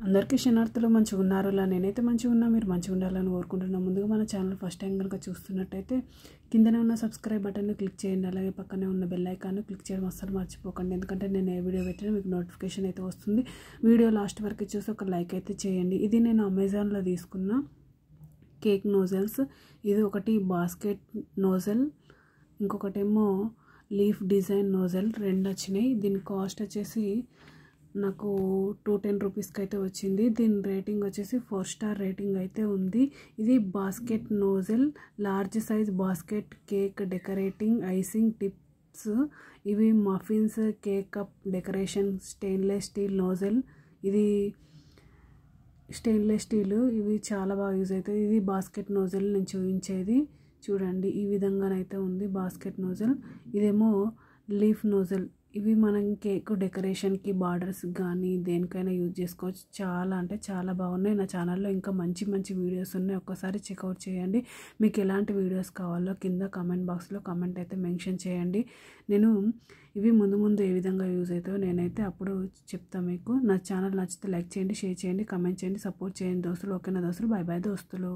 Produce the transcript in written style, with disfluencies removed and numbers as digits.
అందరికీ శనార్థులు మంచిగా ఉన్నారు. నేనైతే మంచిగా ఉన్నా, మీరు మంచిగా ఉండాలని కోరుకుంటున్నాను. ముందుగా మన ఛానల్ ఫస్ట్ టైం కనుక చూస్తున్నట్టయితే కిందనే ఉన్న సబ్స్క్రైబ్ బటన్ని క్లిక్ చేయండి. అలాగే పక్కనే ఉన్న బెల్ ఐకాన్ని క్లిక్ చేయడం అస్సలు మర్చిపోకండి, ఎందుకంటే నేను ఏ వీడియో పెట్టినా మీకు నోటిఫికేషన్ అయితే వస్తుంది. వీడియో లాస్ట్ వరకు చూసి ఒక లైక్ అయితే చేయండి. ఇది నేను అమెజాన్లో తీసుకున్న కేక్ నోజల్స్. ఇది ఒకటి బాస్కెట్ నోజల్, ఇంకొకటేమో లీఫ్ డిజైన్ నోజల్. రెండు వచ్చినాయి. దీని కాస్ట్ వచ్చేసి నాకు 210 రూపీస్కి అయితే వచ్చింది. దీని రేటింగ్ వచ్చేసి 4 స్టార్ రేటింగ్ అయితే ఉంది. ఇది basket nozzle, large size basket cake decorating icing tips. ఇవి muffins, cake cup decoration, stainless steel nozzle. ఇది స్టెయిన్లెస్ స్టీల్, ఇవి చాలా బాగా యూజ్ అవుతాయి. ఇది బాస్కెట్ నోజల్ నేను చూపించేది. చూడండి, ఈ విధంగానైతే ఉంది బాస్కెట్ నోజల్. ఇదేమో లీఫ్ నోజల్. ఇవి మనం కేక్ డెకరేషన్కి, బార్డర్స్ కానీ దేనికైనా యూజ్ చేసుకోవచ్చు. చాలా అంటే చాలా బాగున్నాయి. నా ఛానల్లో ఇంకా మంచి మంచి వీడియోస్ ఉన్నాయి, ఒక్కసారి చెక్అవుట్ చేయండి. మీకు ఎలాంటి వీడియోస్ కావాలో కింద కామెంట్ బాక్స్లో కామెంట్ అయితే మెన్షన్ చేయండి. నేను ఇవి ముందు ఏ విధంగా యూజ్ అవుతాయో నేనైతే అప్పుడు చెప్తాను మీకు. నా ఛానల్ నచ్చితే లైక్ చేయండి, షేర్ చేయండి, కామెంట్ చేయండి, సపోర్ట్ చేయండి దోస్తులు. ఓకేనా దోస్తులు? బాయ్ బాయ్ దోస్తులు.